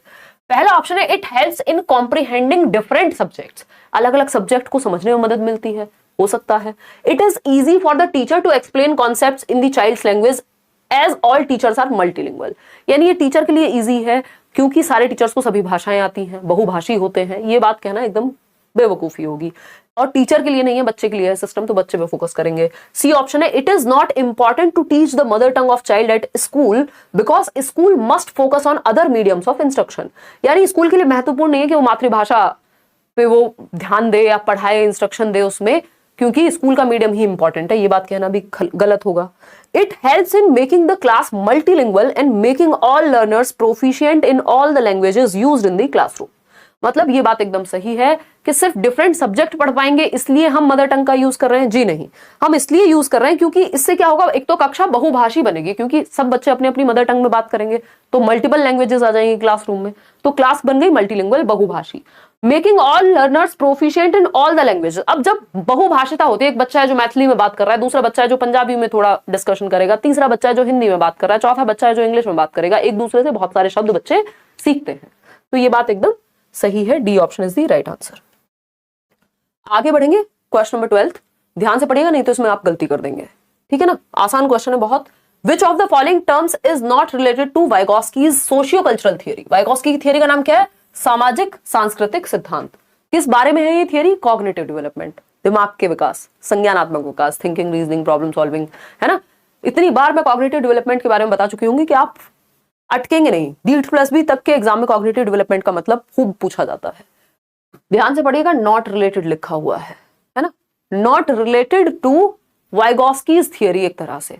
पहला ऑप्शन है it helps in comprehending different subjects, अलग अलग सब्जेक्ट को समझने में मदद मिलती है, हो सकता है। It is easy for the teacher to explain concepts in the child's language as all teachers are multilingual, यानी ये टीचर के लिए इजी है क्योंकि सारे टीचर्स को सभी भाषाएं आती हैं, बहुभाषी होते हैं। ये बात कहना एकदम बेवकूफी होगी, और टीचर के लिए नहीं है, बच्चे के लिए है सिस्टम, तो बच्चे पे फोकस करेंगे। सी ऑप्शन है it is not important to teach the mother tongue of child at school because school must focus on other mediums of instruction, यानी स्कूल के लिए महत्वपूर्ण नहीं है कि वो मातृभाषा पे वो ध्यान दे या पढ़ाए, इंस्ट्रक्शन दे उसमें, क्योंकि स्कूल का मीडियम ही इंपॉर्टेंट है। ये बात कहना भी गलत होगा। It helps in making the class multilingual and making all learners proficient in all the languages used in the classroom, मतलब ये बात एकदम सही है कि सिर्फ डिफरेंट सब्जेक्ट पढ़ पाएंगे इसलिए हम मदर टंग का यूज कर रहे हैं, जी नहीं, हम इसलिए यूज कर रहे हैं क्योंकि इससे क्या होगा, एक तो कक्षा बहुभाषी बनेगी क्योंकि सब बच्चे अपनी अपनी मदर टंग में बात करेंगे, तो मल्टीपल लैंग्वेजेस आ जाएंगी क्लासरूम में, तो क्लास बन गई मल्टीलिंगुअल, बहुभाषी। Making all learners proficient in all the languages, अब जब बहुभाषिता होती है, एक बच्चा है जो मैथिली में बात कर रहा है, दूसरा बच्चा है जो पंजाबी में थोड़ा डिस्कशन करेगा, तीसरा बच्चा है जो हिंदी में बात कर रहा है, चौथा बच्चा है जो इंग्लिश में बात करेगा, एक दूसरे से बहुत सारे शब्द बच्चे सीखते हैं, तो ये बात एकदम सही है, D option is the right answer. आगे बढ़ेंगे, क्वेश्चन नंबर 12, ध्यान से पढ़िएगा नहीं तो इसमें आप गलती कर देंगे, ठीक है ना। आसान क्वेश्चन है बहुत। Which of the following terms is not related to Vygotsky's socio cultural theory. Vygotsky की थियरी का नाम क्या है? सामाजिक सांस्कृतिक सिद्धांत। किस बारे में है ये थियरी? कॉग्निटिव डेवलपमेंट, दिमाग के विकास, संज्ञानात्मक विकास, थिंकिंग, रीजनिंग, प्रॉब्लम सॉल्विंग, है ना। इतनी बार मैं कॉग्निटिव डेवलपमेंट के बारे में बता चुकी होंगी कि आप अटकेंगे नहीं। D+B तक के एग्जाम में कॉग्निटिव डेवलपमेंट का मतलब खूब पूछा जाता है। ध्यान से पढ़िएगा, नॉट रिलेटेड लिखा हुआ है ना, नॉट रिलेटेड टू वाइगॉस्कीज थियरी एक तरह से।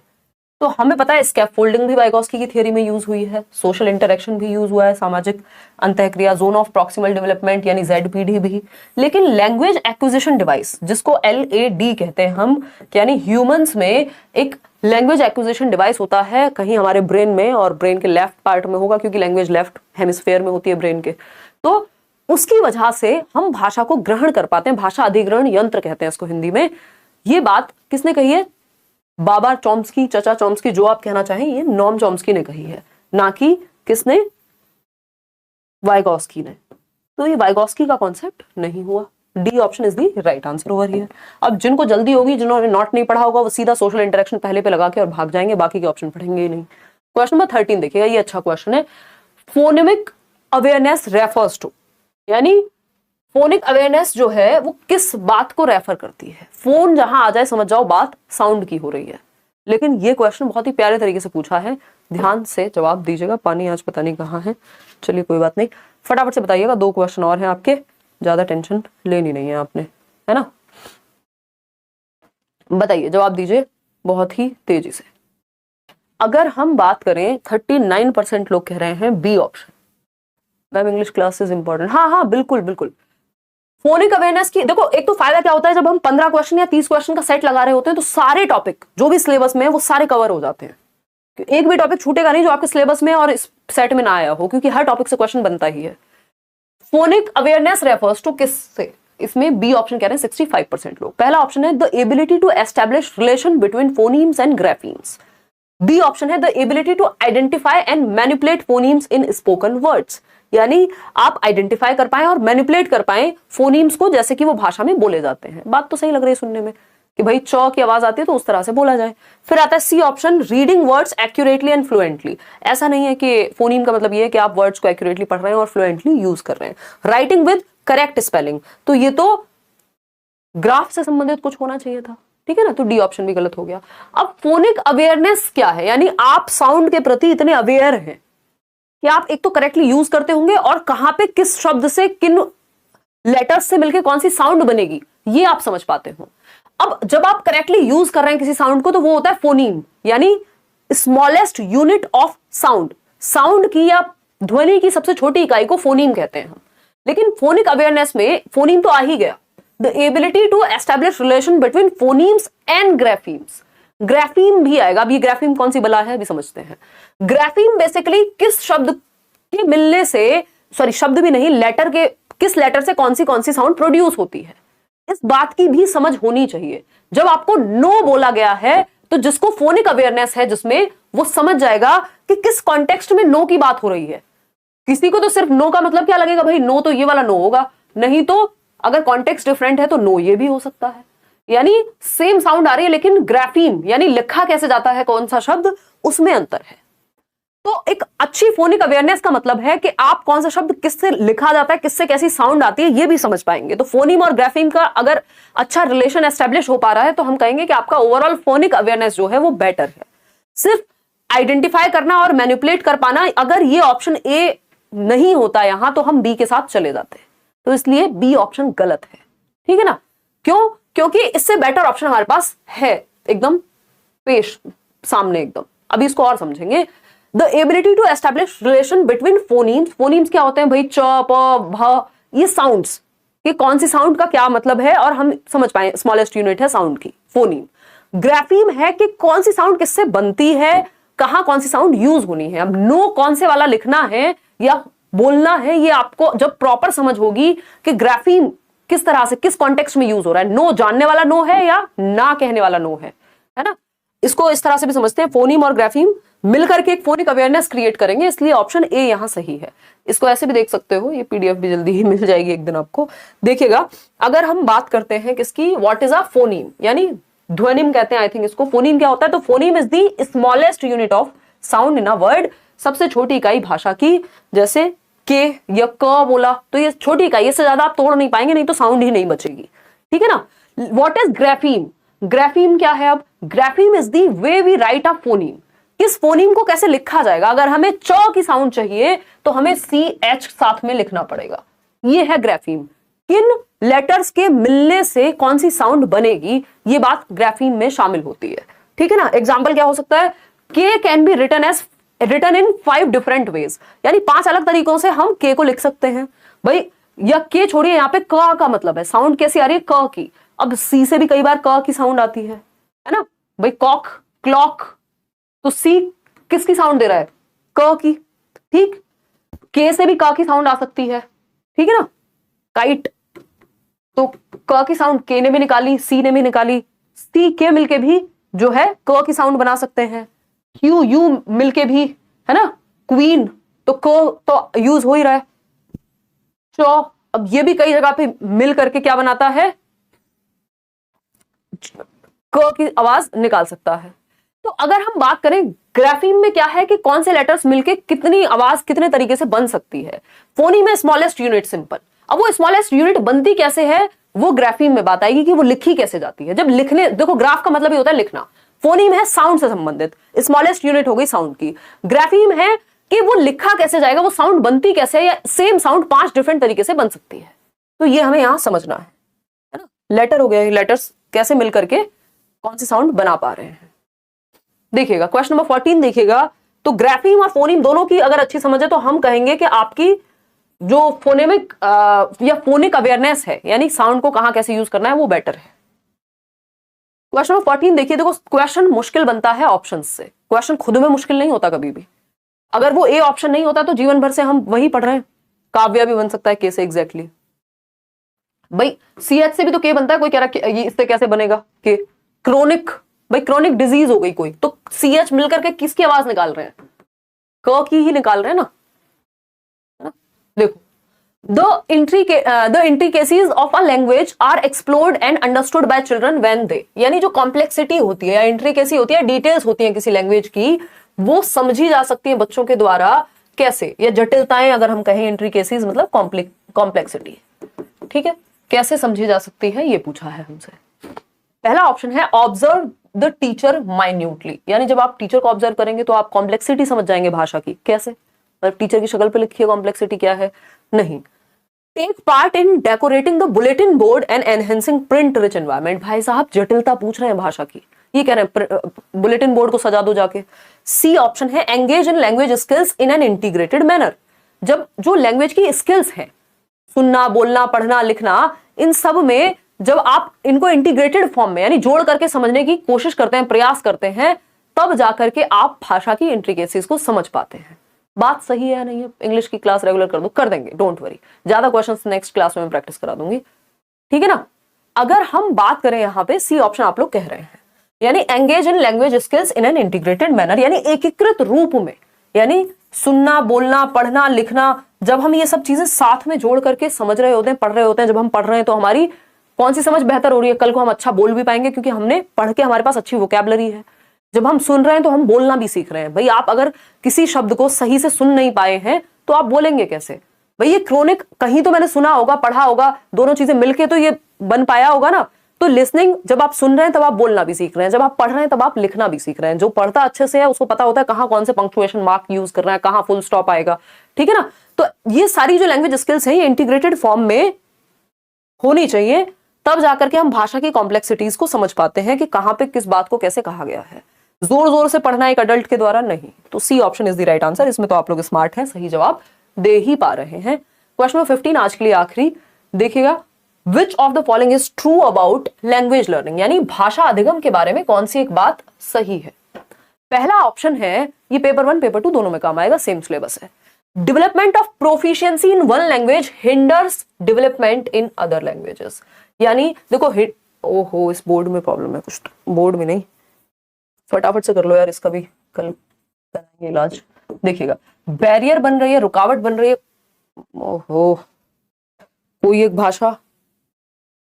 तो हमें पता है स्कैफोल्डिंग भी वाइगॉस्की की थियरी में यूज हुई है, सोशल इंटरेक्शन भी यूज हुआ है, सामाजिक अंतःक्रिया, जोन ऑफ प्रॉक्सिमल डेवलपमेंट यानी ZPD भी। लेकिन लैंग्वेज एक्विजिशन डिवाइस, जिसको LAD कहते हैं हम, यानी ह्यूमंस में एक लैंग्वेज एक्विजिशन डिवाइस होता है कहीं हमारे ब्रेन में, और ब्रेन के लेफ्ट पार्ट में होगा क्योंकि लैंग्वेज लेफ्ट हेमिस्फेयर में होती है ब्रेन के। तो उसकी वजह से हम भाषा को ग्रहण कर पाते हैं, भाषा अधिग्रहण यंत्र कहते हैं इसको हिंदी में। ये बात किसने कही है? बाबा चॉम्स्की, चचा चॉम्स्की, जो आप कहना चाहें, ये नॉम चॉम्स्की ने कही है, ना कि किसने? वाइगॉस्की ने। तो ये वाइगॉस्की का कॉन्सेप्ट नहीं हुआ। D option is the right answer over here. अब जिनको जल्दी होगी, जिन्होंने नॉट नहीं पढ़ा होगा, वो सीधा सोशल इंटरेक्शन पहले पे लगा के और भाग जाएंगे, बाकी के ऑप्शन पढ़ेंगे ही नहीं। क्वेश्चन नंबर 13 देखिएगा, ये अच्छा क्वेश्चन है। फोनेमिक अवेयरनेस रेफर्स टू, यानी फोनिक अवेयरनेस जो है वो किस बात को रेफर करती है? फोन जहां आ जाए समझ जाओ बात साउंड की हो रही है। लेकिन ये क्वेश्चन बहुत ही प्यारे तरीके से पूछा है, ध्यान से जवाब दीजिएगा। पानी आज पता नहीं कहाँ है, चलिए कोई बात नहीं, फटाफट से बताइएगा। 2 क्वेश्चन और हैं आपके, ज्यादा टेंशन लेनी नहीं है आपने, है ना। बताइए, जवाब दीजिए बहुत ही तेजी से। अगर हम बात करें, 39% लोग कह रहे हैं B option. Ma'am English classes important, हाँ बिल्कुल बिल्कुल। फोनिक अवेयरनेस की देखो, एक तो फायदा क्या होता है, जब हम 15 क्वेश्चन या 30 क्वेश्चन का सेट लगा रहे होते हैं तो सारे टॉपिक जो भी सिलेबस में है वो सारे कवर हो जाते हैं। एक भी टॉपिक छूटेगा नहीं जो आपके सिलेबस में और इस सेट में ना आया हो, क्योंकि हर टॉपिक से क्वेश्चन बनता ही है। फोनिक अवेयरनेस रेफर्स टू किससे? इसमें बी ऑप्शन कह रहे हैं 65% लोग। पहला ऑप्शन है the ability to establish relation between phonemes and graphemes. B option है the ability to identify and manipulate phonemes in spoken words, यानी आप आइडेंटिफाई कर पाए और मैनिपुलेट कर पाए फोनीम्स को जैसे कि वो भाषा में बोले जाते हैं। बात तो सही लग रही है सुनने में कि भाई च की आवाज आती है तो उस तरह से बोला जाए। फिर आता है C option, reading words accurately and fluently. ऐसा नहीं है कि फोनीम का मतलब ये है कि आप वर्ड्स को एक्यूरेटली पढ़ रहे हैं और फ्लुएंटली यूज कर रहे हैं। राइटिंग विद करेक्ट स्पेलिंग, तो ये तो ग्राफ से संबंधित कुछ होना चाहिए था, ठीक है ना, तो डी ऑप्शन भी गलत हो गया। अब फोनिक अवेयरनेस क्या है? यानी आप साउंड के प्रति इतने अवेयर हैं कि आप एक तो करेक्टली यूज करते होंगे और कहां पे किस शब्द से किन लेटर्स से मिलकर कौन सी साउंड बनेगी ये आप समझ पाते हो। अब जब आप करेक्टली यूज कर रहे हैं किसी साउंड को तो वो होता है फोनीम, यानी smallest unit of sound. Sound की या ध्वनि की सबसे छोटी इकाई को फोनीम कहते हैं हम। लेकिन फोनिक अवेयरनेस में फोनीम तो आ ही गया। The ability to establish relation between phonemes and graphemes, grapheme भी आएगा। अब ये ग्राफीम कौन सी बला है अभी समझते हैं। ग्राफीम बेसिकली किस शब्द के मिलने से, सॉरी शब्द भी नहीं, लेटर के किस लेटर से कौन सी साउंड प्रोड्यूस होती है, इस बात की भी समझ होनी चाहिए। जब आपको नो बोला गया है तो जिसको फोनिक अवेयरनेस है जिसमें, वो समझ जाएगा कि किस कॉन्टेक्स्ट में नो की बात हो रही है। किसी को तो सिर्फ नो का मतलब क्या लगेगा, भाई नो तो ये वाला नो होगा, नहीं तो अगर कॉन्टेक्स्ट डिफरेंट है तो नो ये भी हो सकता है। यानी सेम साउंड आ रही है लेकिन ग्राफीम यानी लिखा कैसे जाता है कौन सा शब्द, उसमें अंतर है। तो एक अच्छी फोनिक अवेयरनेस का मतलब है कि आप कौन सा शब्द किससे लिखा जाता है, किससे कैसी साउंड आती है, ये भी समझ पाएंगे। तो फोनीम और ग्राफीम का अगर अच्छा रिलेशन एस्टेब्लिश हो पा रहा है तो हम कहेंगे कि आपका ओवरऑल फोनिक अवेयरनेस जो है वो बेटर है। सिर्फ आइडेंटिफाई करना और मैनिपुलेट कर पाना, अगर ये ऑप्शन ए नहीं होता यहां तो हम बी के साथ चले जाते। तो इसलिए बी ऑप्शन गलत है, ठीक है ना। क्यों? क्योंकि इससे बेटर ऑप्शन हमारे पास है एकदम पेश सामने एकदम। अभी इसको और समझेंगे। The ability to establish relation between phonemes, phonemes क्या होते हैं भाई, च प भ, ये साउंड्स, कि कौन सी साउंड का क्या मतलब है और हम समझ पाए स्मॉलेस्ट यूनिट है साउंड की फोनीम। ग्राफीम है कि कौन सी साउंड किससे बनती है, कहां कौन सी साउंड यूज होनी है। अब नो कौन से वाला लिखना है या बोलना है, ये आपको जब प्रॉपर समझ होगी कि ग्राफीम किस तरह से किस कॉन्टेक्स्ट में यूज हो रहा है, नो जानने वाला नो है या ना कहने वाला नो है ना। इसको इस तरह से भी समझते हैं। फोनीम और ग्राफीम मिलकर के एक फोनिक अवेयरनेस क्रिएट करेंगे, इसलिए ऑप्शन ए यहां सही है। इसको ऐसे भी देख सकते हो, ये पीडीएफ भी जल्दी ही मिल जाएगी एक दिन आपको। देखिएगा, अगर हम बात करते हैं किसकी, व्हाट इज अ फोनीम, यानी ध्वनिम कहते हैं आई थिंक इसको। फोनीम क्या होता है? तो phoneme is the smallest unit of sound in a word, सबसे छोटी इकाई भाषा की। जैसे के या क बोला तो ये छोटी इकाई, इससे ज्यादा आप तोड़ नहीं पाएंगे, नहीं तो साउंड ही नहीं बचेगी, ठीक है ना। What is ग्राफीम? ग्राफीम क्या है? अब grapheme is the way we write a phoneme. इस फोनीम को कैसे लिखा जाएगा? अगर हमें च की साउंड चाहिए तो हमें सी एच साथ में लिखना पड़ेगा, ये है ग्राफीम। किन लेटर्स के मिलने से कौन सी साउंड बनेगी, ये बात ग्राफीम में शामिल होती है, ठीक है ना। एग्जाम्पल क्या हो सकता है? K can be written in 5 different ways, यानी 5 अलग तरीकों से हम के को लिख सकते हैं भाई। या के छोड़िए, यहाँ पे क का मतलब है साउंड कैसी आ रही है? क की। अब सी से भी कई बार क की साउंड आती है ना भाई, कॉक, क्लॉक, तो सी किसकी साउंड दे रहा है? क की, ठीक। के से भी क की साउंड आ सकती है, ठीक है ना। काइट, तो क की साउंड के ने भी निकाली, सी ने भी निकाली, सी के मिलके भी जो है क की साउंड बना सकते हैं। क्यू यू मिलके भी, है ना। क्वीन, तो क तो यूज हो ही रहा है। चो, अब ये भी कई जगह पे मिल करके क्या बनाता है? क की आवाज निकाल सकता है। तो अगर हम बात करें ग्राफीम में क्या है कि कौन से लेटर्स मिलके कितनी आवाज कितने तरीके से बन सकती है। फोनी में स्मॉलेस्ट यूनिट सिंपल। अब वो स्मॉलेस्ट यूनिट बनती कैसे है वो ग्राफीम में बात आएगी कि वो लिखी कैसे जाती है। जब लिखने, देखो ग्राफ का मतलब ही होता है लिखना, फोनीम है साउंड से संबंधित, स्मॉलेस्ट यूनिट हो गई साउंड की। ग्राफीम है कि वो लिखा कैसे जाएगा, वो साउंड बनती कैसे है, या सेम साउंड 5 डिफरेंट तरीके से बन सकती है। तो ये हमें यहां समझना है ना। लेटर हो गया, लेटर्स कैसे मिल करके कौन सी साउंड बना पा रहे हैं। देखिएगा क्वेश्चन नंबर 14 देखिएगा। तो ग्राफीम और फोनीम दोनों की अगर अच्छी समझ है तो हम कहेंगे कि आपकी जो फोनेमिक या फोनिक अवेयरनेस है, यानी साउंड को कहां कैसे यूज करना है, वो बेटर है। क्वेश्चन नंबर 14 देखिए। देखो क्वेश्चन मुश्किल बनता है ऑप्शन से, क्वेश्चन खुद में मुश्किल नहीं होता कभी भी। अगर वो ए ऑप्शन नहीं होता तो जीवन भर से हम वही पढ़ रहे हैं। काव्या भी बन सकता है के से, एग्जैक्टली भाई। सीएच से भी तो के बनता है, कोई कह रहा है इससे कैसे बनेगा के। क्रोनिक, भाई क्रोनिक डिजीज हो गई कोई, तो सीएच मिलकर के किसकी आवाज निकाल रहे हैं? क की ही निकाल रहे हैं ना। देखो the intricacies of a language are explored and understood by children when they, यानी जो कॉम्प्लेक्सिटी होती है या इंट्रिकेसी होती है, डिटेल्स होती है किसी लैंग्वेज की, वो समझी जा सकती है बच्चों के द्वारा कैसे, या जटिलताएं अगर हम कहें, इंट्रिकेसीज मतलब कॉम्प्लेक्सिटी, ठीक है, कैसे समझी जा सकती है, ये पूछा है हमसे। पहला ऑप्शन है ऑब्जर्व द टीचर माइन्यूटली, यानी जब आप टीचर को ऑब्जर्व करेंगे तो आप कॉम्प्लेक्सिटी समझ जाएंगे भाषा की। कैसे? मतलब टीचर की शक्ल पे लिखी है कॉम्प्लेक्सिटी क्या है? नहीं। Take part in decorating the bulletin board and enhancing print rich environment. भाई साहब जटिलता पूछ रहे हैं भाषा की, ये कह रहे हैं बुलेटिन बोर्ड को सजा दो जाके। सी ऑप्शन है engage in language skills in an integrated manner. जब जो लैंग्वेज की स्किल्स हैं, सुनना, बोलना, पढ़ना, लिखना, इन सब में जब आप इनको इंटीग्रेटेड फॉर्म में यानी जोड़ करके समझने की कोशिश करते हैं, प्रयास करते हैं, तब जाकर के आप भाषा की इंट्रिकेसीज को समझ पाते हैं। बात सही है या नहीं है? इंग्लिश की क्लास रेगुलर कर दो, कर देंगे, डोंट वरी। ज्यादा क्वेश्चंस नेक्स्ट क्लास में मैं प्रैक्टिस करा दूंगी, ठीक है ना। अगर हम बात करें यहाँ पे सी ऑप्शन आप लोग कह रहे हैं, यानी engage in language skills in an integrated manner, यानी एकीकृत रूप में, यानी सुनना, बोलना, पढ़ना, लिखना, जब हम ये सब चीजें साथ में जोड़ करके समझ रहे होते हैं, पढ़ रहे होते हैं, जब हम पढ़ रहे हैं तो हमारी कौन सी समझ बेहतर हो रही है? कल को हम अच्छा बोल भी पाएंगे क्योंकि हमने पढ़ के हमारे पास अच्छी वोकैबुलरी है। जब हम सुन रहे हैं तो हम बोलना भी सीख रहे हैं। भाई आप अगर किसी शब्द को सही से सुन नहीं पाए हैं तो आप बोलेंगे कैसे? भाई ये क्रोनिक कहीं तो मैंने सुना होगा, पढ़ा होगा, दोनों चीजें मिलके तो ये बन पाया होगा ना। तो लिसनिंग, जब आप सुन रहे हैं तब आप बोलना भी सीख रहे हैं, जब आप पढ़ रहे हैं तब आप लिखना भी सीख रहे हैं। जो पढ़ता अच्छे से है उसको पता होता है कहाँ कौन से पंक्चुएशन मार्क यूज करना है, कहाँ फुल स्टॉप आएगा, ठीक है ना। तो ये सारी जो लैंग्वेज स्किल्स हैं ये इंटीग्रेटेड फॉर्म में होनी चाहिए, तब जाकर के हम भाषा की कॉम्प्लेक्सिटीज को समझ पाते हैं कि कहां पे किस बात को कैसे कहा गया है। जोर जोर से पढ़ना एक अडल्ट के द्वारा नहीं। तो C option is the right answer. इसमें तो आप लोग स्मार्ट हैं, सही जवाब दे ही पा रहे हैं। क्वेश्चन नंबर 15 आज के लिए आखिरी देखिएगा। विच of the following is true about language learning, यानी भाषा अधिगम के बारे में कौन सी एक बात सही है। पहला ऑप्शन है, ये पेपर 1 पेपर 2 दोनों में काम आएगा, सेम सिलेबस है। Development of proficiency in one language hinders development in other languages. यानी देखो ओहो इस बोर्ड में प्रॉब्लम है कुछ, तो बोर्ड में नहीं, फटाफट से कर लो यार, इसका भी कल कराएंगे इलाज। देखिएगा बैरियर बन रही है, रुकावट बन रही है। ओहो कोई एक भाषा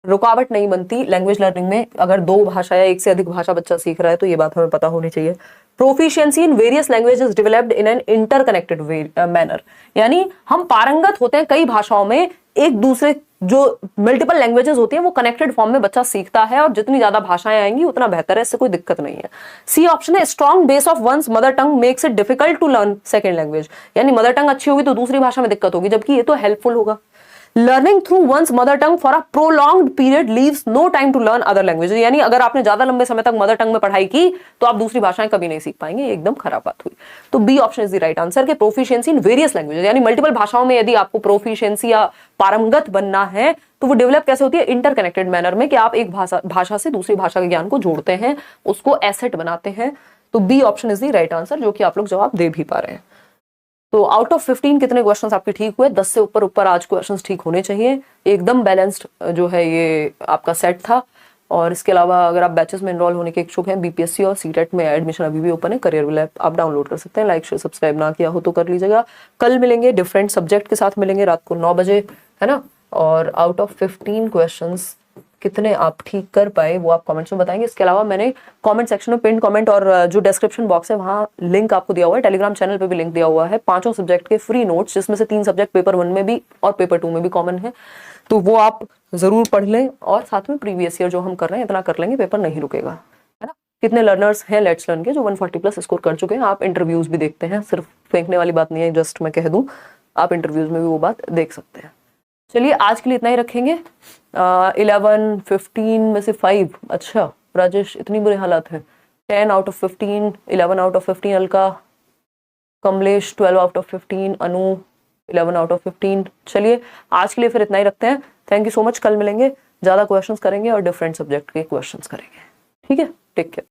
रुकावट नहीं बनती लैंग्वेज लर्निंग में। अगर 2 भाषा या 1 से अधिक भाषा बच्चा सीख रहा है तो ये बात हमें पता होनी चाहिए। Proficiency in various languages developed in an interconnected manner, यानी हम पारंगत होते हैं कई भाषाओं में, एक दूसरे जो मल्टीपल लैंग्वेजेस होती हैं वो कनेक्टेड फॉर्म में बच्चा सीखता है, और जितनी ज्यादा भाषाएं आएंगी उतना बेहतर है, इससे कोई दिक्कत नहीं है। सी ऑप्शन है, strong base of one's mother tongue makes it difficult to learn second language, यानी मदर टंग अच्छी होगी तो दूसरी भाषा में दिक्कत होगी, जबकि ये तो हेल्पफुल होगा। Learning through one's mother tongue for a prolonged period leaves no time to learn other languages, यानी अगर आपने ज्यादा लंबे समय तक मदर टंग में पढ़ाई की तो आप दूसरी भाषाएं कभी नहीं सीख पाएंगे, ये एकदम खराब बात हुई। तो B option is the right answer के प्रोफिशिएंसी इन वेरियस लैंग्वेजेस, यानी मल्टीपल भाषाओं में यदि आपको प्रोफिशिएंसी या पारंगत बनना है तो वो डेवलप कैसे होती है, इंटरकनेक्टेड मैनर में, कि आप एक भाषा से दूसरी भाषा के ज्ञान को जोड़ते हैं, उसको एसेट बनाते हैं। तो B option is the right answer, जो कि आप लोग जवाब दे भी पा रहे हैं। तो आउट ऑफ 15 कितने क्वेश्चंस आपके ठीक हुए? 10 से ऊपर आज क्वेश्चंस ठीक होने चाहिए। एकदम बैलेंस्ड जो है ये आपका सेट था। और इसके अलावा अगर आप बैचेस में एनरोल होने के इच्छुक हैं, बीपीएससी और सीटेट में एडमिशन अभी भी ओपन है, करियर विल ऐप आप डाउनलोड कर सकते हैं। लाइक शेयर सब्सक्राइब ना किया हो तो कर लीजिएगा। कल मिलेंगे, डिफरेंट सब्जेक्ट के साथ मिलेंगे रात को 9 बजे, है ना। और आउट ऑफ 15 क्वेश्चंस कितने आप ठीक कर पाए वो आप कमेंट्स में बताएंगे। इसके अलावा मैंने कमेंट सेक्शन में पिन कमेंट और जो डिस्क्रिप्शन बॉक्स है वहाँ लिंक आपको दिया हुआ है, टेलीग्राम चैनल पे भी लिंक दिया हुआ है 5 सब्जेक्ट के फ्री नोट्स, जिसमें से 3 सब्जेक्ट पेपर 1 में भी और पेपर 2 में भी कॉमन है, तो वो आप जरूर पढ़ लें। और साथ में प्रीवियस ईयर जो हम कर रहे हैं इतना कर लेंगे, पेपर नहीं रुकेगा, है ना। कितने लर्नर्स हैं लेट्स लर्न के जो 140+ स्कोर कर चुके हैं? आप इंटरव्यूज भी देखते हैं, सिर्फ फेंकने वाली बात नहीं है, जस्ट मैं कह दूं आप इंटरव्यूज में भी वो बात देख सकते हैं। चलिए आज के लिए इतना ही रखेंगे। 11, 15 में से 5, अच्छा राजेश इतनी बुरे हालात है। 10 out of 15, 11 out of 15 Alka, Kamlesh 12 out of 15, Anu 11 out of 15। चलिए आज के लिए फिर इतना ही रखते हैं। Thank you so much. कल मिलेंगे, ज्यादा क्वेश्चंस करेंगे और डिफरेंट सब्जेक्ट के क्वेश्चंस करेंगे, ठीक है। Take care.